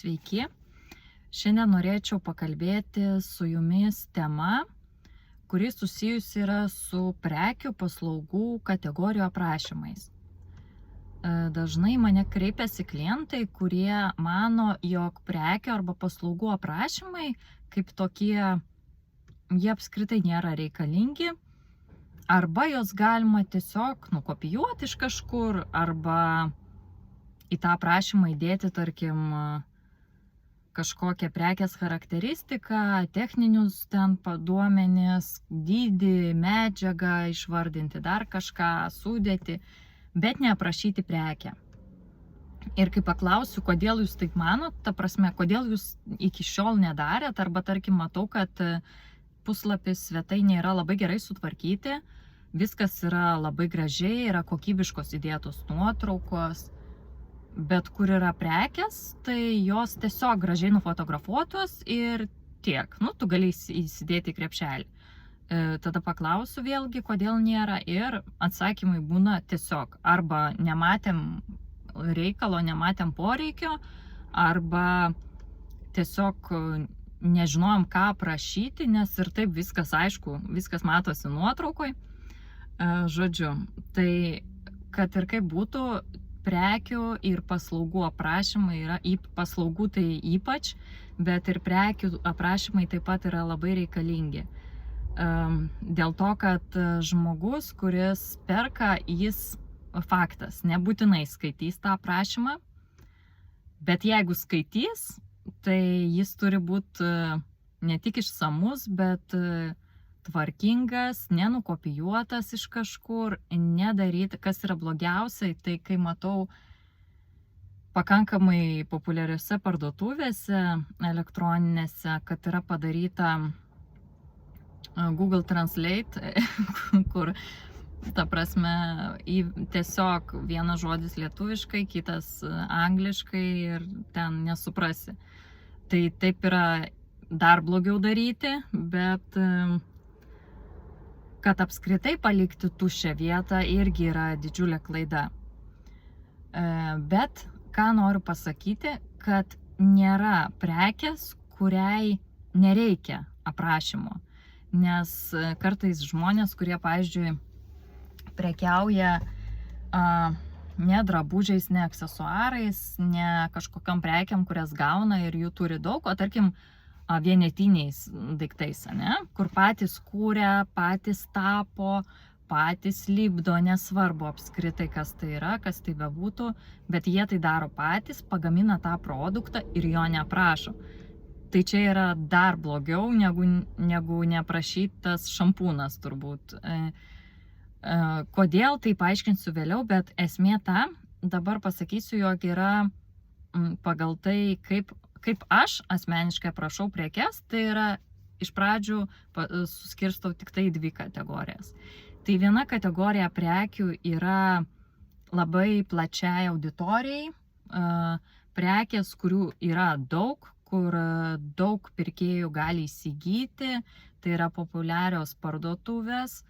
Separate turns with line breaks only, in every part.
Sveiki. Šiandien norėčiau pakalbėti su jumis tema, kuri susijusi yra su prekių paslaugų kategorijų aprašymais. Dažnai mane kreipiasi klientai, kurie mano, jog prekių arba paslaugų aprašymai kaip tokie, jie apskritai nėra reikalingi, arba jos galima tiesiog nukopijuoti iš kažkur, arba į tą aprašymą įdėti, tarkim, kažkokią prekės charakteristiką, techninius ten duomenis, dydį, medžiagą, išvardinti dar kažką, sudėti, bet neaprašyti prekę. Ir kai paklausiu, kodėl jūs taip manot, ta prasme, kodėl jūs iki šiol nedarėt, arba tarkim matau, kad puslapis svetainė yra labai gerai sutvarkyti, viskas yra labai gražiai, yra kokybiškos įdėtos nuotraukos, bet kur yra prekės, tai jos tiesiog gražiai nufotografuotos ir tiek. Tu gali įsidėti į krepšelį. Tada paklausiu vėlgi, kodėl nėra, ir atsakymai būna tiesiog arba nematėm reikalo, nematėm poreikio, arba tiesiog nežinojom, ką aprašyti, nes ir taip viskas aišku, viskas matosi nuotraukoj. Žodžiu, tai kad ir kaip būtų, prekių ir paslaugų aprašymai yra, paslaugų tai ypač, bet ir prekių aprašymai taip pat yra labai reikalingi. Dėl to, kad žmogus, kuris perka, jis faktas, nebūtinai skaitys tą aprašymą, bet jeigu skaitys, tai jis turi būti ne tik išsamus, bet tvarkingas, nenukopijuotas iš kažkur, nedaryti, kas yra blogiausiai, tai kai matau pakankamai populiariose parduotuvėse elektroninėse, kad yra padaryta Google Translate, kur, ta prasme, tiesiog vienas žodis lietuviškai, kitas angliškai ir ten nesuprasi. Tai taip yra dar blogiau daryti, bet kad apskritai palikti tuščią vietą irgi yra didžiulė klaida. Bet ką noriu pasakyti, kad nėra prekės, kuriai nereikia aprašymo. Nes kartais žmonės, kurie, pavyzdžiui, prekiauja ne drabužiais, ne aksesuarais, ne kažkokiam prekiam, kurias gauna ir jų turi daug, o tarkim vienetiniais daiktais, kur patys kūrė, patys tapo, patys lipdo, nesvarbu apskritai, kas tai yra, kas tai bebūtų, bet jie tai daro patys, pagamina tą produktą ir jo neaprašo. Tai čia yra dar blogiau negu neaprašytas šampūnas turbūt. Kodėl, tai paaiškinsiu vėliau, bet esmė ta, dabar pasakysiu, jog yra pagal tai, kaip aš asmeniškai aprašau prekes, tai yra iš pradžių suskirstau tik tai dvi kategorijas. Tai viena kategorija prekių yra labai plačiai auditorijai, prekės, kurių yra daug, kur daug pirkėjų gali įsigyti, tai yra populiarios parduotuvės.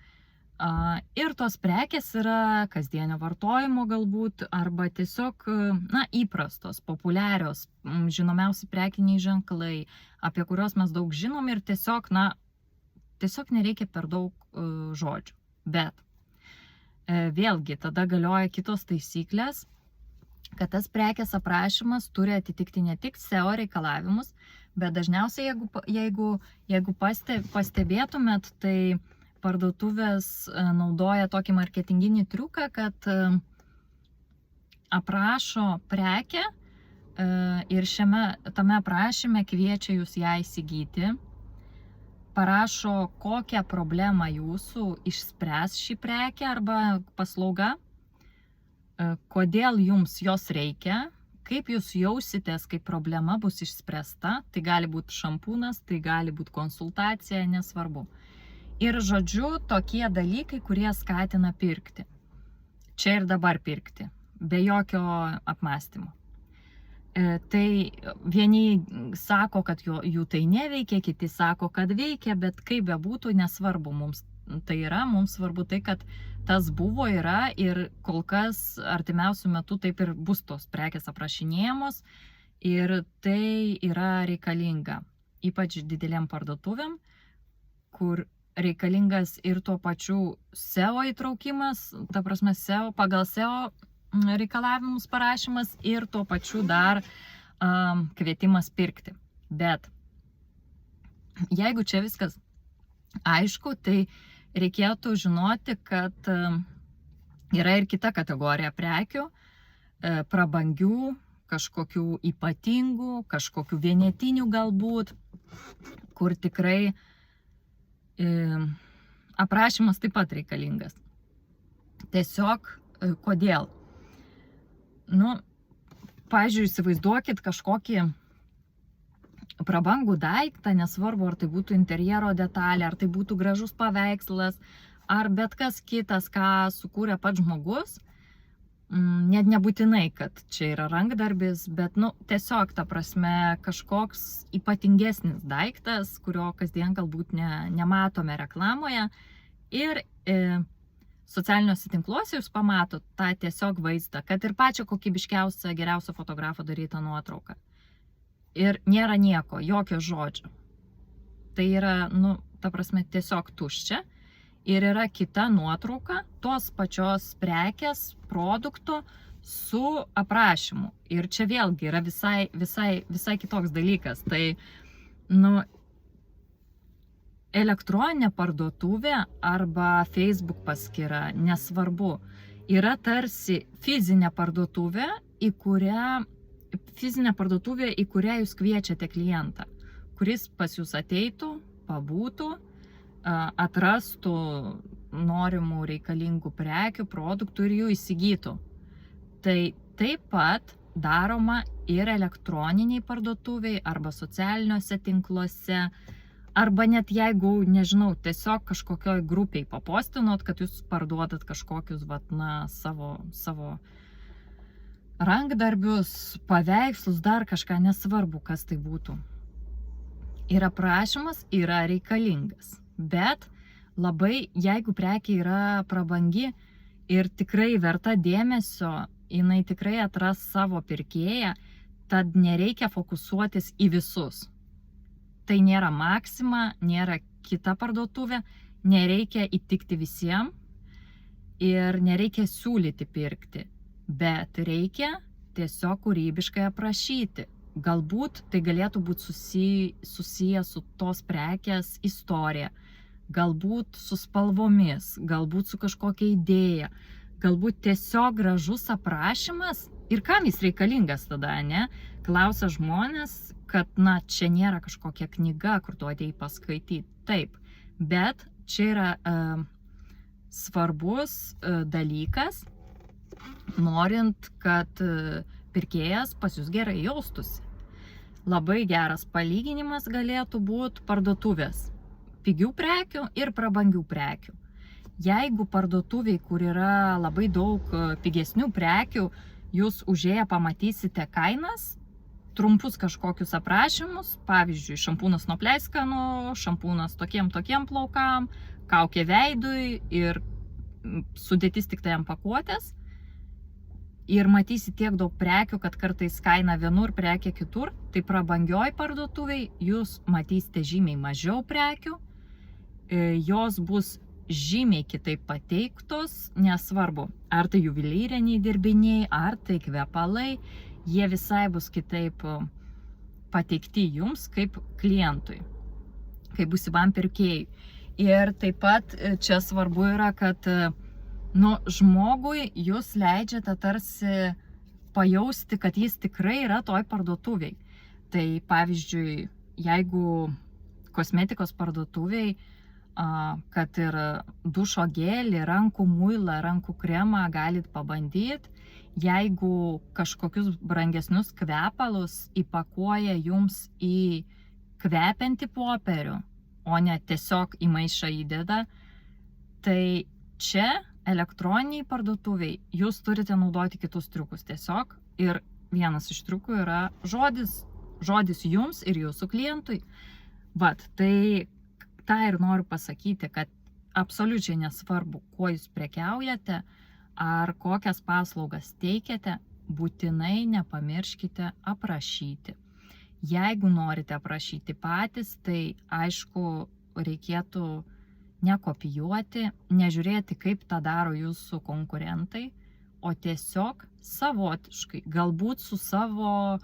Ir tos prekės yra kasdienio vartojimo galbūt, arba tiesiog įprastos, populiarios, žinomiausi prekiniai ženklai, apie kuriuos mes daug žinom ir tiesiog nereikia per daug žodžių. Bet vėlgi tada galioja kitos taisyklės, kad tas prekės aprašymas turi atitikti ne tik SEO reikalavimus, bet dažniausiai, jeigu pastebėtumėt, tai parduotuvės naudoja tokį marketinginį triuką, kad aprašo prekę ir tame aprašyme kviečia jūs ją įsigyti, parašo, kokią problemą jūsų išspręs ši prekė arba paslauga, kodėl jums jos reikia, kaip jūs jausitės, kai problema bus išspręsta, tai gali būti šampūnas, tai gali būti konsultacija, nesvarbu. Ir žodžiu, tokie dalykai, kurie skatina pirkti. Čia ir dabar pirkti, be jokio apmąstymo. Tai vieni sako, kad jų tai neveikia, kiti sako, kad veikia, bet kaip bebūtų, nesvarbu mums. Tai yra, mums svarbu tai, kad tas buvo, yra ir kol kas artimiausių metų taip ir bus tos prekės aprašinėjamos Ir tai yra reikalinga, ypač didelėm parduotuvėm, kur reikalingas ir tuo pačiu SEO įtraukimas, ta prasme SEO, pagal SEO reikalavimus parašymas ir tuo pačiu dar kvietimas pirkti. Bet jeigu čia viskas aišku, tai reikėtų žinoti, kad yra ir kita kategorija prekių, prabangių, kažkokių ypatingų, kažkokių vienetinių galbūt, kur tikrai aprašymas taip pat reikalingas. Tiesiog kodėl? Pavyzdžiui, įsivaizduokit kažkokį prabangų daiktą, nesvarbu, ar tai būtų interjero detalė, ar tai būtų gražus paveikslas, ar bet kas kitas, ką sukūrė pats žmogus. Net nebūtinai, kad čia yra rankdarbis, bet tiesiog, ta prasme, kažkoks ypatingesnis daiktas, kurio kasdien galbūt nematome reklamoje. Ir socialiniuose tinkluose jūs pamatot tą tiesiog vaizdą, kad ir pačią kokybiškiausią, geriausią fotografo darytą nuotrauką. Ir nėra nieko, jokio žodžio. Tai yra, ta prasme, tiesiog tuščia. Ir yra kita nuotrauka tos pačios prekės, produkto su aprašymu. Ir čia vėlgi yra visai kitoks dalykas. Tai, elektroninė parduotuvė arba Facebook paskyra, nesvarbu, yra tarsi fizinė parduotuvė, į kurią jūs kviečiate klientą, kuris pas jūs ateitų, pabūtų, atrastų norimų reikalingų prekių, produktų ir jų įsigytų. Tai taip pat daroma ir elektroniniai parduotuviai arba socialiniuose tinkluose, arba net jeigu, nežinau, tiesiog kažkokioj grupiai papostinot, kad jūs parduodat kažkokius, savo rankdarbius, paveikslus, dar kažką, nesvarbu, kas tai būtų. Ir aprašymas yra reikalingas. Bet labai, jeigu prekė yra prabangi ir tikrai verta dėmesio, jinai tikrai atras savo pirkėją, tad nereikia fokusuotis į visus. Tai nėra Maxima, nėra kita parduotuvė, nereikia įtikti visiems ir nereikia siūlyti pirkti, bet reikia tiesiog kūrybiškai aprašyti. Galbūt tai galėtų būti susiję su tos prekės istorija, galbūt su spalvomis, galbūt su kažkokia idėja, galbūt tiesiog gražus aprašymas. Ir kam jis reikalingas tada, ne? Klausia žmonės, kad, čia nėra kažkokia knyga, kur tu atėjai paskaityti. Taip, bet čia yra svarbus dalykas, norint, kad pirkėjas pas jūs gerai jaustųsi. Labai geras palyginimas galėtų būti parduotuvės. Pigių prekių ir prabangių prekių. Jeigu parduotuviai, kur yra labai daug pigesnių prekių, jūs užėję pamatysite kainas, trumpus kažkokius aprašymus, pavyzdžiui, šampūnas nuo pleiskanų, šampūnas tokiem plaukam, kaukė veidui ir sudėtis tik tai ant pakuotės. Ir matysi tiek daug prekių, kad kartais kaina vienur, prekė kitur, tai prabangioj parduotuviai jūs matysite žymiai mažiau prekių, jos bus žymiai kitaip pateiktos, nesvarbu, ar tai juvelyriniai dirbiniai, ar tai kvepalai, jie visai bus kitaip pateikti jums kaip klientui, kaip būsimam pirkėjui. Ir taip pat čia svarbu yra, kad žmogui jūs leidžiate tarsi pajausti, kad jis tikrai yra toj parduotuviai. Tai pavyzdžiui, jeigu kosmetikos parduotuviai, kad ir dušo gelį, rankų muilą, rankų kremą galit pabandyti, jeigu kažkokius brangesnius kvepalus įpakuoja jums į kvepiantį popierių, o ne tiesiog į maišą įdeda, tai čia elektroniniai parduotuviai jūs turite naudoti kitus triukus tiesiog. Ir vienas iš triukų yra žodis jums ir jūsų klientui. Tai tą ir noriu pasakyti, kad absoliučiai nesvarbu, kuo jūs prekiaujate ar kokias paslaugas teikiate, būtinai nepamirškite aprašyti. Jeigu norite aprašyti patys, tai aišku, reikėtų nekopijuoti, nežiūrėti, kaip tą daro jūsų konkurentai, o tiesiog savotiškai, galbūt su savo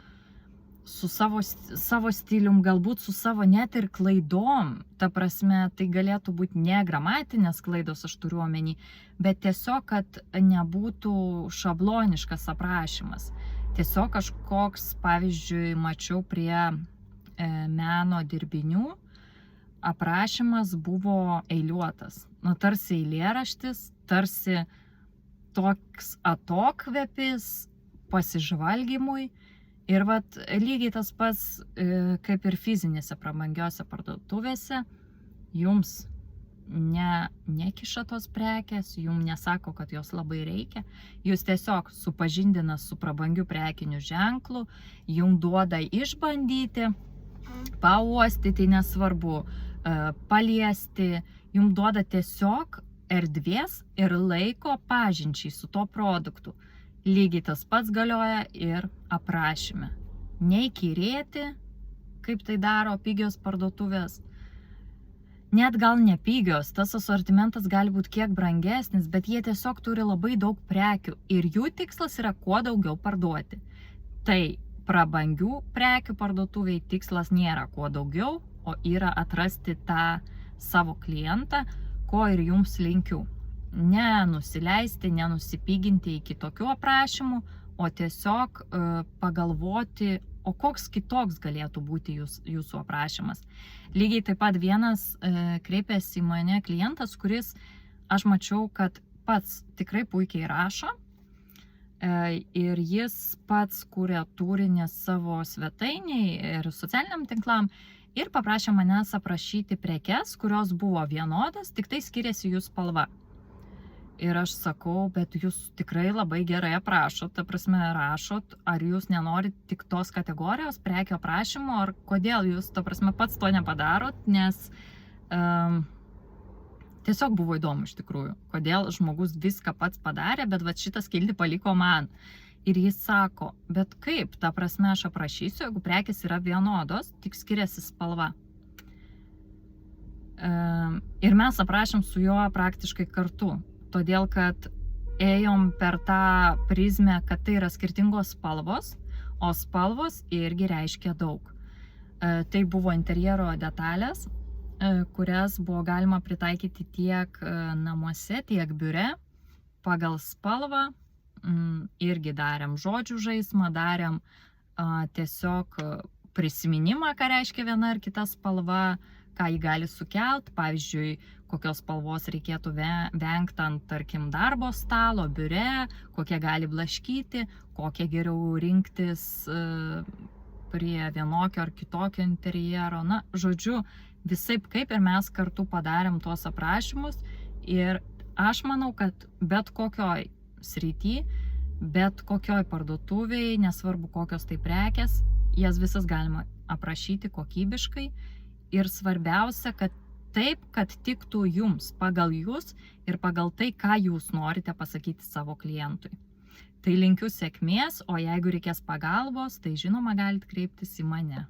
stilium, galbūt su savo net ir klaidom. Ta prasme, tai galėtų būti ne gramatinės klaidos, aš turiu omeny, bet tiesiog, kad nebūtų šabloniškas aprašymas. Tiesiog kažkoks, pavyzdžiui, mačiau prie meno dirbinių, aprašymas buvo eiliuotas. Nu, tarsi eilėraštis, tarsi toks atokvėpis pasižvalgymui. Ir vat lygiai tas pats, kaip ir fizinėse prabangiose parduotuvėse, jums nekiša tos prekės, jums nesako, kad jos labai reikia, jūs tiesiog supažindina su prabangiu prekiniu ženklu, jums duoda išbandyti, pauostyti, nesvarbu, paliesti, jums duoda tiesiog erdvės ir laiko pažinčiai su to produktu. Lygiai tas pats galioja ir aprašyme. Neįkyrėti, kaip tai daro pigios parduotuvės. Net gal ne pigios, tas asortimentas gali būti kiek brangesnis, bet jie tiesiog turi labai daug prekių ir jų tikslas yra kuo daugiau parduoti. Tai prabangių prekių parduotuviai tikslas nėra kuo daugiau, o yra atrasti tą savo klientą, ko ir jums linkiu. Nenusileisti, nenusipiginti iki tokių aprašymų, o tiesiog pagalvoti, o koks kitoks galėtų būti jūsų aprašymas. Lygiai taip pat vienas kreipėsi į mane klientas, kuris, aš mačiau, kad pats tikrai puikiai rašo ir jis pats kūrė turinį savo svetainiai ir socialiniam tinklam ir paprašė manęs aprašyti prekes, kurios buvo vienodas, tik tai skiriasi jų spalva. Ir aš sakau, bet jūs tikrai labai gerai aprašot, ta prasme rašot, ar jūs nenorit tik tos kategorijos prekio aprašymo, ar kodėl jūs, ta prasme, pats to nepadarot, nes tiesiog buvo įdomu iš tikrųjų, kodėl žmogus viską pats padarė, bet va šitą skiltį paliko man. Ir jis sako, bet kaip, ta prasme aš aprašysiu, jeigu prekės yra vienodos, tik skiriasi spalva. Ir mes aprašėm su juo praktiškai kartu. Todėl, kad ėjom per tą prizmę, kad tai yra skirtingos spalvos, o spalvos irgi reiškia daug. Tai buvo interjero detalės, kurias buvo galima pritaikyti tiek namuose, tiek biure. Pagal spalvą irgi darėm žodžių žaismą, darėm tiesiog prisiminimą, ką reiškia viena ar kita spalva, ką jį gali sukelt, pavyzdžiui, kokios spalvos reikėtų vengti ant, tarkim, darbo stalo, biure, kokie gali blaškyti, kokie geriau rinktis prie vienokio ar kitokio interjero. Na, žodžiu, visaip kaip ir mes kartu padarėm tuos aprašymus ir aš manau, kad bet kokioj srity, bet kokioj parduotuviai, nesvarbu kokios tai prekės, jas visas galima aprašyti kokybiškai ir svarbiausia, kad taip, kad tiktų jums, pagal jūs ir pagal tai, ką jūs norite pasakyti savo klientui. Tai linkiu sėkmės, o jeigu reikės pagalbos, tai žinoma galite kreiptis į mane.